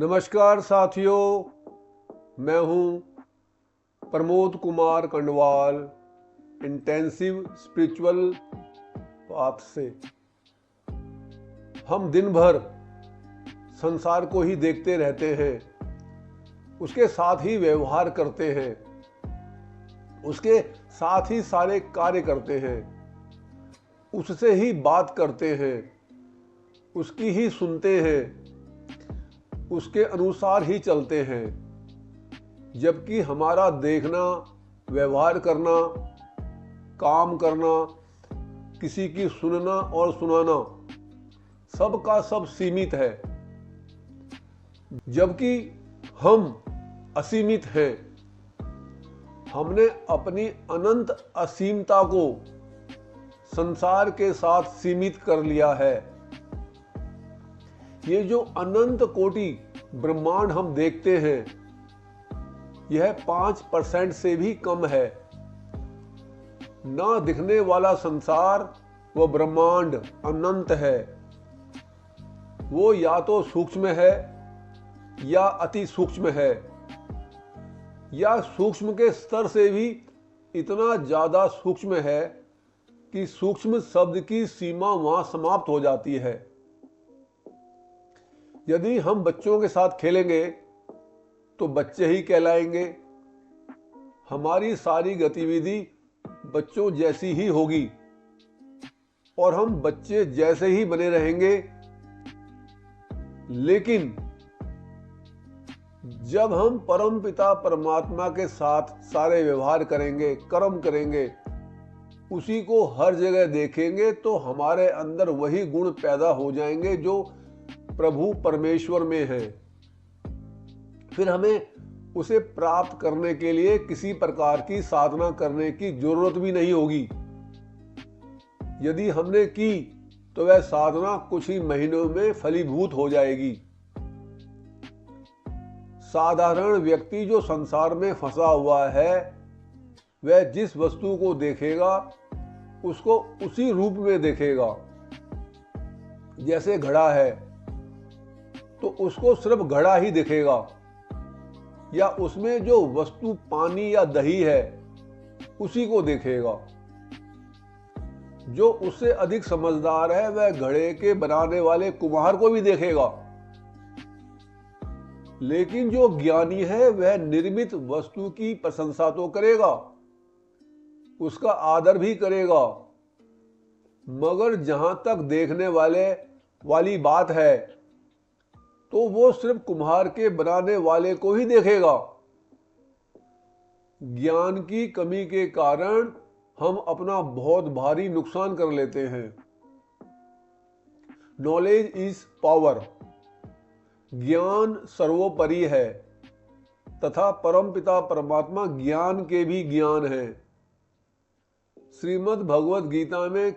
नमस्कार साथियों, मैं हूं Pramod Kumar Kandwal intensive spiritual path से। हम दिन भर संसार को ही देखते रहते हैं, उसके साथ ही व्यवहार करते हैं, उसके साथ ही सारे कार्य करते हैं, उससे ही बात करते हैं, उसकी ही सुनते हैं, उसके अनुसार ही चलते हैं। जबकि हमारा देखना, व्यवहार करना, काम करना, किसी की सुनना और सुनाना सब का सब सीमित है, जबकि हम असीमित हैं। हमने अपनी अनंत असीमता को संसार के साथ सीमित कर लिया है। ये जो अनंत कोटि ब्रह्मांड हम देखते हैं, यह 5% से भी कम है। ना दिखने वाला संसार व ब्रह्मांड अनंत है। वो या तो सूक्ष्म है या अति सूक्ष्म है, या सूक्ष्म के स्तर से भी इतना ज्यादा सूक्ष्म है कि सूक्ष्म शब्द की सीमा वहां समाप्त हो जाती है। यदि हम बच्चों के साथ खेलेंगे तो बच्चे ही कहलाएंगे। हमारी सारी गतिविधि बच्चों जैसी ही होगी और हम बच्चे जैसे ही बने रहेंगे। लेकिन जब हम परम पिता परमात्मा के साथ सारे व्यवहार करेंगे, कर्म करेंगे, उसी को हर जगह देखेंगे, तो हमारे अंदर वही गुण पैदा हो जाएंगे जो प्रभु परमेश्वर में है। फिर हमें उसे प्राप्त करने के लिए किसी प्रकार की साधना करने की जरूरत भी नहीं होगी। यदि हमने की तो वह साधना कुछ ही महीनों में फलीभूत हो जाएगी। साधारण व्यक्ति जो संसार में फंसा हुआ है, वह जिस वस्तु को देखेगा उसको उसी रूप में देखेगा। जैसे घड़ा है तो उसको सिर्फ घड़ा ही दिखेगा, या उसमें जो वस्तु पानी या दही है उसी को देखेगा। जो उससे अधिक समझदार है वह घड़े के बनाने वाले कुम्हार को भी देखेगा। लेकिन जो ज्ञानी है वह निर्मित वस्तु की प्रशंसा तो करेगा, उसका आदर भी करेगा, मगर जहां तक देखने वाली बात है तो वो सिर्फ कुम्हार के बनाने वाले को ही देखेगा। ज्ञान की कमी के कारण हम अपना बहुत भारी नुकसान कर लेते हैं। Knowledge is power. ज्ञान सर्वोपरि है तथा परमपिता परमात्मा ज्ञान के भी ज्ञान है। श्रीमद् भगवद गीता में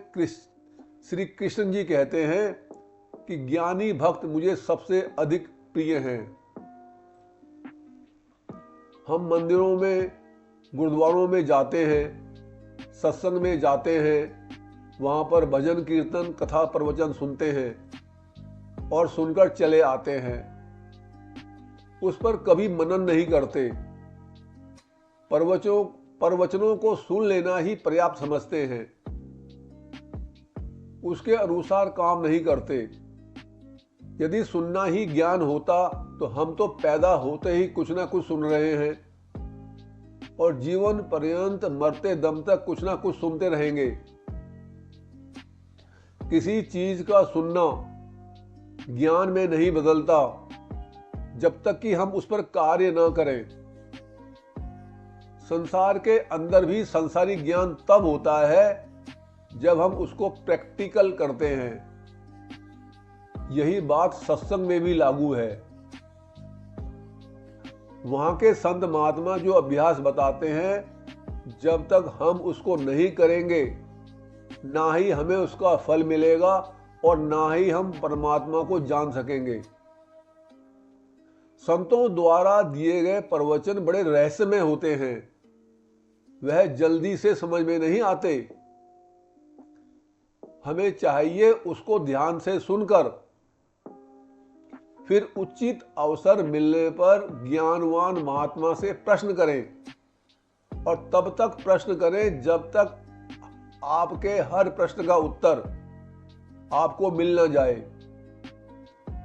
श्री कृष्ण जी कहते हैं कि ज्ञानी भक्त मुझे सबसे अधिक प्रिय हैं। हम मंदिरों में, गुरुद्वारों में जाते हैं, सत्संग में जाते हैं, वहां पर भजन कीर्तन कथा प्रवचन सुनते हैं और सुनकर चले आते हैं। उस पर कभी मनन नहीं करते। प्रवचनों को सुन लेना ही पर्याप्त समझते हैं, उसके अनुसार काम नहीं करते। यदि सुनना ही ज्ञान होता तो हम तो पैदा होते ही कुछ ना कुछ सुन रहे हैं और जीवन पर्यंत मरते दम तक कुछ ना कुछ सुनते रहेंगे। किसी चीज का सुनना ज्ञान में नहीं बदलता जब तक कि हम उस पर कार्य न करें। संसार के अंदर भी संसारी ज्ञान तब होता है जब हम उसको प्रैक्टिकल करते हैं। यही बात सत्संग में भी लागू है। वहां के संत महात्मा जो अभ्यास बताते हैं, जब तक हम उसको नहीं करेंगे ना ही हमें उसका फल मिलेगा और ना ही हम परमात्मा को जान सकेंगे। संतों द्वारा दिए गए प्रवचन बड़े रहस्यमय होते हैं, वह जल्दी से समझ में नहीं आते। हमें चाहिए उसको ध्यान से सुनकर फिर उचित अवसर मिलने पर ज्ञानवान महात्मा से प्रश्न करें और तब तक प्रश्न करें जब तक आपके हर प्रश्न का उत्तर आपको मिल न जाए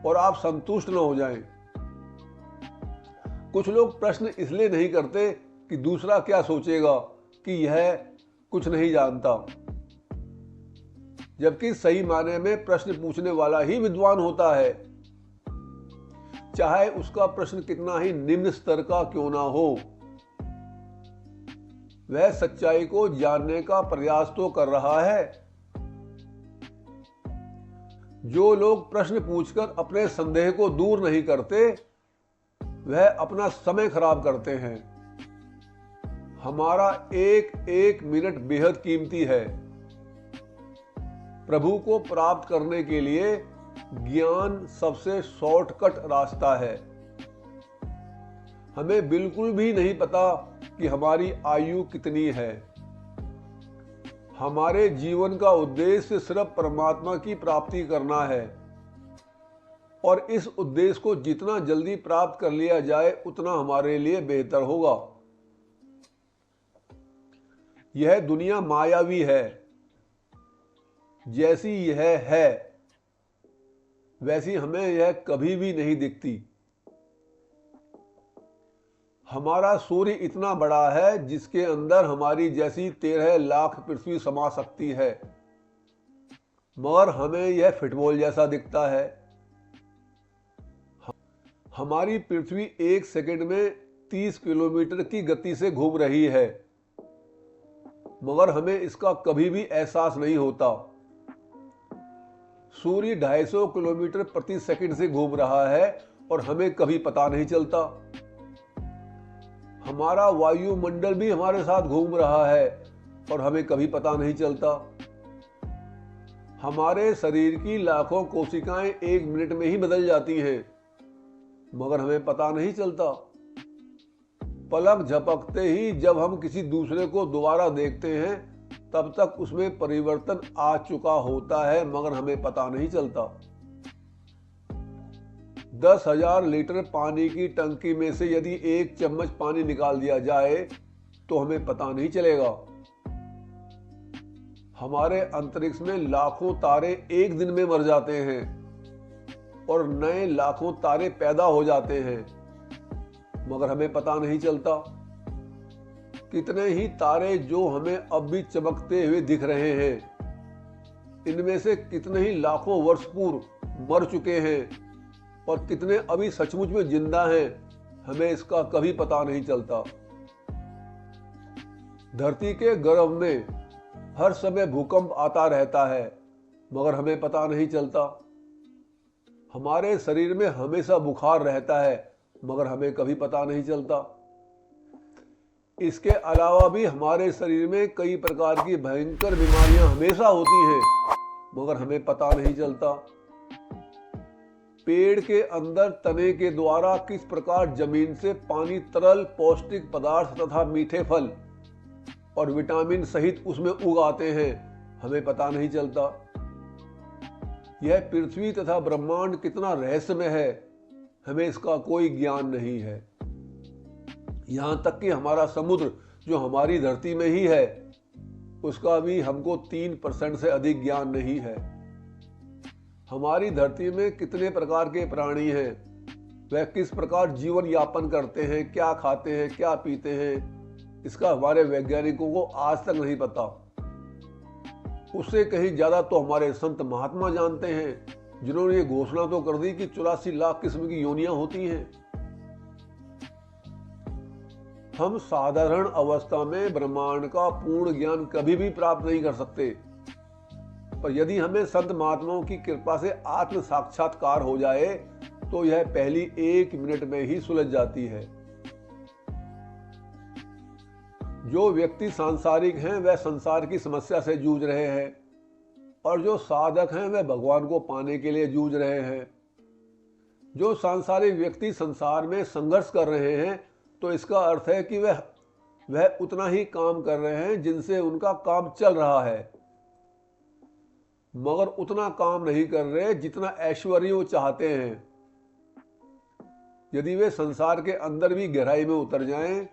और आप संतुष्ट न हो जाएं। कुछ लोग प्रश्न इसलिए नहीं करते कि दूसरा क्या सोचेगा कि यह कुछ नहीं जानता, जबकि सही मायने में प्रश्न पूछने वाला ही विद्वान होता है, चाहे उसका प्रश्न कितना ही निम्न स्तर का क्यों ना हो। वह सच्चाई को जानने का प्रयास तो कर रहा है। जो लोग प्रश्न पूछकर अपने संदेह को दूर नहीं करते, वह अपना समय खराब करते हैं। हमारा एक एक मिनट बेहद कीमती है। प्रभु को प्राप्त करने के लिए ज्ञान सबसे शॉर्टकट रास्ता है। हमें बिल्कुल भी नहीं पता कि हमारी आयु कितनी है। हमारे जीवन का उद्देश्य सिर्फ परमात्मा की प्राप्ति करना है और इस उद्देश्य को जितना जल्दी प्राप्त कर लिया जाए उतना हमारे लिए बेहतर होगा। यह दुनिया मायावी है। जैसी यह है वैसी हमें यह कभी भी नहीं दिखती। हमारा सूर्य इतना बड़ा है जिसके अंदर हमारी जैसी 13 लाख पृथ्वी समा सकती है, मगर हमें यह फुटबॉल जैसा दिखता है। हमारी पृथ्वी एक सेकंड में 30 किलोमीटर की गति से घूम रही है, मगर हमें इसका कभी भी एहसास नहीं होता। सूर्य 250 किलोमीटर प्रति सेकंड से घूम रहा है और हमें कभी पता नहीं चलता। हमारा वायुमंडल भी हमारे साथ घूम रहा है और हमें कभी पता नहीं चलता। हमारे शरीर की लाखों कोशिकाएं एक मिनट में ही बदल जाती हैं, मगर हमें पता नहीं चलता। पलक झपकते ही जब हम किसी दूसरे को दोबारा देखते हैं तब तक उसमें परिवर्तन आ चुका होता है, मगर हमें पता नहीं चलता। 10,000 लीटर पानी की टंकी में से यदि 1 चम्मच पानी निकाल दिया जाए तो हमें पता नहीं चलेगा। हमारे अंतरिक्ष में लाखों तारे एक दिन में मर जाते हैं और नए लाखों तारे पैदा हो जाते हैं, मगर हमें पता नहीं चलता। कितने ही तारे जो हमें अब भी चमकते हुए दिख रहे हैं, इनमें से कितने ही लाखों वर्ष पूर्व मर चुके हैं और कितने अभी सचमुच में जिंदा हैं, हमें इसका कभी पता नहीं चलता। धरती के गर्भ में हर समय भूकंप आता रहता है, मगर हमें पता नहीं चलता। हमारे शरीर में हमेशा बुखार रहता है, मगर हमें कभी पता नहीं चलता। इसके अलावा भी हमारे शरीर में कई प्रकार की भयंकर बीमारियां हमेशा होती हैं, मगर हमें पता नहीं चलता। पेड़ के अंदर तने के द्वारा किस प्रकार जमीन से पानी, तरल पौष्टिक पदार्थ तथा मीठे फल और विटामिन सहित उसमें उगाते हैं, हमें पता नहीं चलता। यह पृथ्वी तथा ब्रह्मांड कितना रहस्यमय है, हमें इसका कोई ज्ञान नहीं है। यहां तक कि हमारा समुद्र जो हमारी धरती में ही है, उसका भी हमको 3% से अधिक ज्ञान नहीं है। हमारी धरती में कितने प्रकार के प्राणी हैं, वह किस प्रकार जीवन यापन करते हैं, क्या खाते हैं, क्या पीते हैं, इसका हमारे वैज्ञानिकों को आज तक नहीं पता। उससे कहीं ज्यादा तो हमारे संत महात्मा जानते हैं, जिन्होंने ये घोषणा तो कर दी कि 84 लाख किस्म की योनियां होती हैं। हम साधारण अवस्था में ब्रह्मांड का पूर्ण ज्ञान कभी भी प्राप्त नहीं कर सकते, पर यदि हमें संत महात्माओं की कृपा से आत्म साक्षात्कार हो जाए तो यह पहली 1 मिनट में ही सुलझ जाती है। जो व्यक्ति सांसारिक हैं वह संसार की समस्या से जूझ रहे हैं, और जो साधक हैं वह भगवान को पाने के लिए जूझ रहे हैं। जो सांसारिक व्यक्ति संसार में संघर्ष कर रहे हैं तो इसका अर्थ है कि वह उतना ही काम कर रहे हैं जिनसे उनका काम चल रहा है, मगर उतना काम नहीं कर रहे जितना ऐश्वर्य वो चाहते हैं। यदि वे संसार के अंदर भी गहराई में उतर जाएं,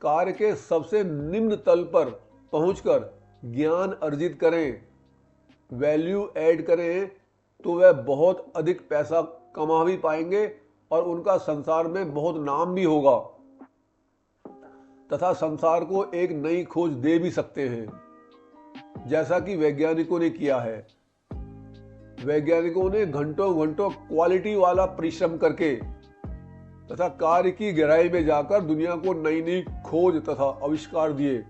कार्य के सबसे निम्न तल पर पहुंचकर ज्ञान अर्जित करें, वैल्यू ऐड करें, तो वह बहुत अधिक पैसा कमा भी पाएंगे और उनका संसार में बहुत नाम भी होगा तथा संसार को एक नई खोज दे भी सकते हैं, जैसा कि वैज्ञानिकों ने किया है। वैज्ञानिकों ने घंटों घंटों क्वालिटी वाला परिश्रम करके तथा कार्य की गहराई में जाकर दुनिया को नई नई खोज तथा आविष्कार दिए,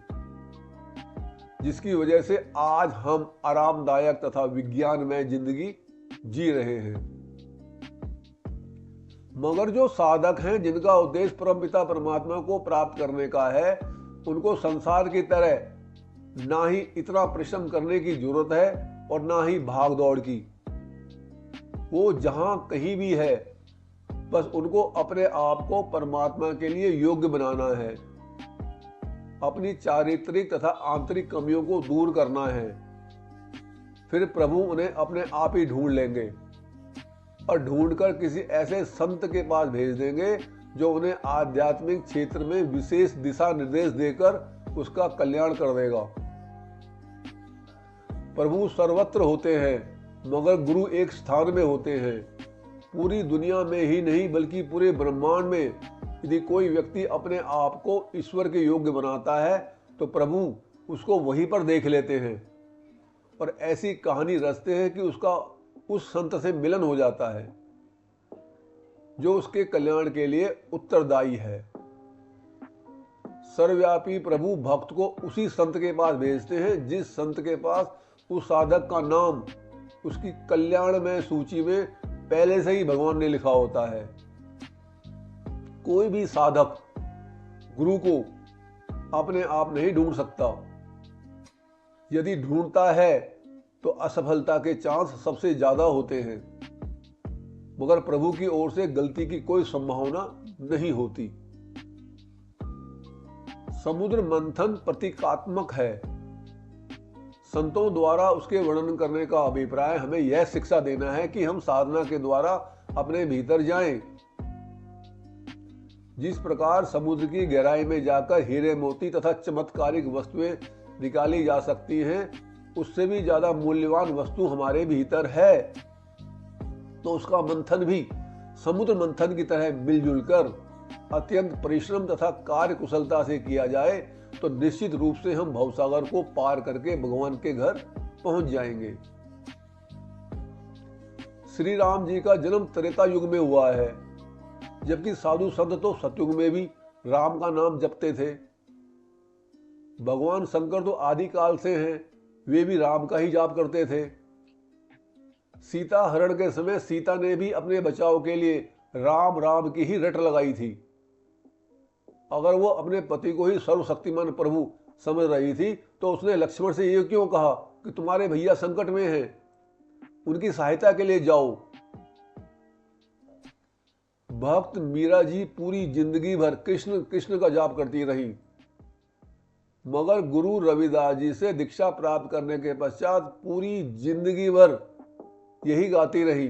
जिसकी वजह से आज हम आरामदायक तथा विज्ञानमय जिंदगी जी रहे हैं। मगर जो साधक हैं, जिनका उद्देश्य परमपिता परमात्मा को प्राप्त करने का है, उनको संसार की तरह ना ही इतना परिश्रम करने की जरूरत है और ना ही भाग दौड़ की। वो जहां कहीं भी है, बस उनको अपने आप को परमात्मा के लिए योग्य बनाना है, अपनी चारित्रिक तथा आंतरिक कमियों को दूर करना है। फिर प्रभु उन्हें अपने आप ही ढूंढ लेंगे और ढूंढकर किसी ऐसे संत के पास भेज देंगे जो उन्हें आध्यात्मिक क्षेत्र में विशेष दिशा निर्देश देकर उसका कल्याण कर देगा। प्रभु सर्वत्र होते हैं, मगर गुरु एक स्थान में होते हैं। पूरी दुनिया में ही नहीं बल्कि पूरे ब्रह्मांड में यदि कोई व्यक्ति अपने आप को ईश्वर के योग्य बनाता है तो प्रभु उसको वहीं पर देख लेते हैं और ऐसी कहानी रचते हैं कि उसका उस संत से मिलन हो जाता है जो उसके कल्याण के लिए उत्तरदायी है। सर्वव्यापी प्रभु भक्त को उसी संत के पास भेजते हैं जिस संत के पास उस साधक का नाम उसकी कल्याणमय सूची में पहले से ही भगवान ने लिखा होता है। कोई भी साधक गुरु को अपने आप नहीं ढूंढ सकता। यदि ढूंढता है तो असफलता के चांस सबसे ज्यादा होते हैं, मगर प्रभु की ओर से गलती की कोई संभावना नहीं होती। समुद्र मंथन प्रतीकात्मक है। संतों द्वारा उसके वर्णन करने का अभिप्राय हमें यह शिक्षा देना है कि हम साधना के द्वारा अपने भीतर जाएं। जिस प्रकार समुद्र की गहराई में जाकर हीरे मोती तथा चमत्कारिक वस्तुएं निकाली जा सकती हैं, उससे भी ज्यादा मूल्यवान वस्तु हमारे भीतर है, तो उसका मंथन भी समुद्र मंथन की तरह मिलजुल कर अत्यंत परिश्रम तथा कार्य कुशलता से किया जाए तो निश्चित रूप से हम भवसागर को पार करके भगवान के घर पहुंच जाएंगे। श्री राम जी का जन्म त्रेता युग में हुआ है, जबकि साधु संत तो सतयुग में भी राम का नाम जपते थे। भगवान शंकर तो आदि काल से हैं, वे भी राम का ही जाप करते थे। सीता हरण के समय सीता ने भी अपने बचाव के लिए राम राम की ही रट लगाई थी। अगर वो अपने पति को ही सर्वशक्तिमान प्रभु समझ रही थी तो उसने लक्ष्मण से ये क्यों कहा कि तुम्हारे भैया संकट में हैं, उनकी सहायता के लिए जाओ। भक्त मीरा जी पूरी जिंदगी भर कृष्ण कृष्ण का जाप करती रही, मगर गुरु रविदास जी से दीक्षा प्राप्त करने के पश्चात पूरी जिंदगी भर यही गाती रही,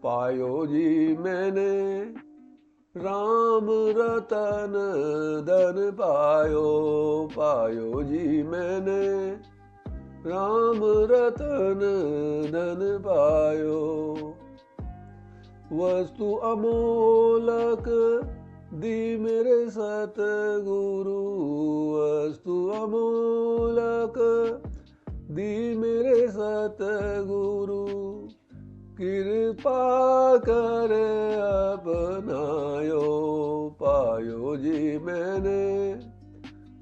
पायो जी मैंने राम रतन धन पायो, पायो जी मैंने राम रतन धन पायो। वस्तु अमोलक दी मेरे सतगुरु, वस्तु अमोलक दी मेरे सतगुरु, कृपा कर अपनायो, पायो जी मैंने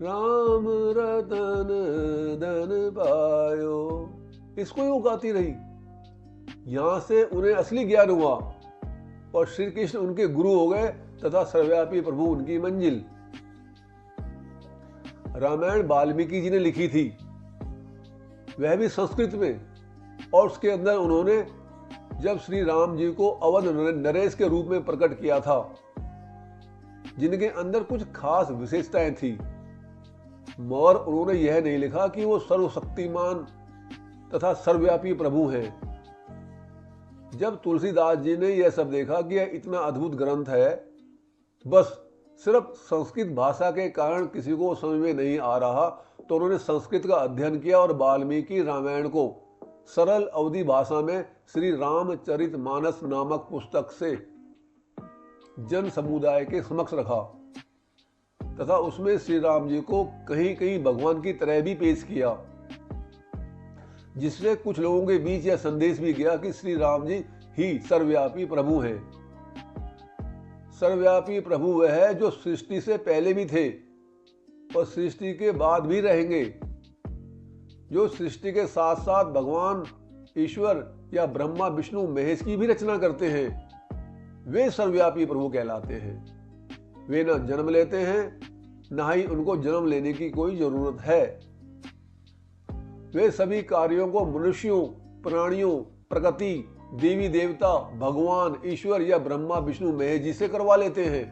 राम रतन धन पायो। इसको यूं गाती रही। यहां से उन्हें असली ज्ञान हुआ और श्री कृष्ण उनके गुरु हो गए तथा सर्वव्यापी प्रभु उनकी मंजिल। रामायण वाल्मीकि जी ने लिखी थी, वह भी संस्कृत में, और उसके अंदर उन्होंने जब श्री राम जी को अवध नरेश के रूप में प्रकट किया था, जिनके अंदर कुछ खास विशेषताएं थी, मगर उन्होंने यह नहीं लिखा कि वो सर्वशक्तिमान तथा सर्वव्यापी प्रभु हैं। जब तुलसीदास जी ने यह सब देखा कि यह इतना अद्भुत ग्रंथ है, बस सिर्फ संस्कृत भाषा के कारण किसी को समझ में नहीं आ रहा, तो उन्होंने संस्कृत का अध्ययन किया और वाल्मीकि रामायण को सरल अवधि भाषा में श्री रामचरितमानस नामक पुस्तक से जन समुदाय के समक्ष रखा तथा उसमें श्री राम जी को कहीं कहीं भगवान की तरह भी पेश किया, जिससे कुछ लोगों के बीच यह संदेश भी गया कि श्री राम जी ही सर्वव्यापी प्रभु हैं। सर्वव्यापी प्रभु वह है जो सृष्टि से पहले भी थे और सृष्टि के बाद भी रहेंगे, जो सृष्टि के साथ साथ भगवान ईश्वर या ब्रह्मा विष्णु महेश की भी रचना करते हैं। वे सर्वव्यापी प्रभु कहलाते हैं। वे न जन्म लेते हैं, न ही उनको जन्म लेने की कोई जरूरत है। वे सभी कार्यों को मनुष्यों, प्राणियों, प्रकृति, देवी देवता, भगवान ईश्वर या ब्रह्मा विष्णु महेश जी से करवा लेते हैं।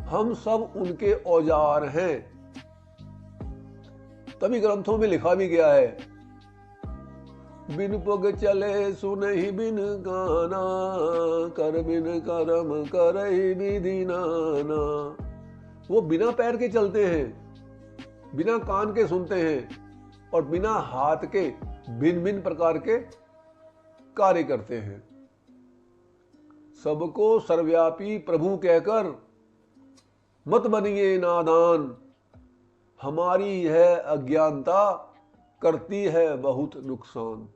हम सब उनके औजार हैं। तभी ग्रंथों में लिखा भी गया है, बिन पग चले सुनहि बिन गाना, कर बिन करम करहि विधि नाना। वो बिना पैर के चलते हैं, बिना कान के सुनते हैं और बिना हाथ के भिन्न भिन्न प्रकार के कार्य करते हैं। सबको सर्वव्यापी प्रभु कहकर मत बनिए नादान, हमारी है अज्ञानता करती है बहुत नुकसान।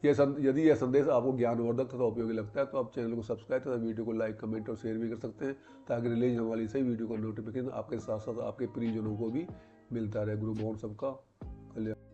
यदि यह संदेश आपको ज्ञानवर्धक तथा उपयोगी लगता है तो आप चैनल को सब्सक्राइब तथा वीडियो को लाइक, कमेंट और शेयर भी कर सकते हैं, ताकि रिलीज होने वाली सही वीडियो का नोटिफिकेशन आपके साथ साथ आपके प्रियजनों को भी मिलता रहे। गुरु भगवान सबका कल्याण।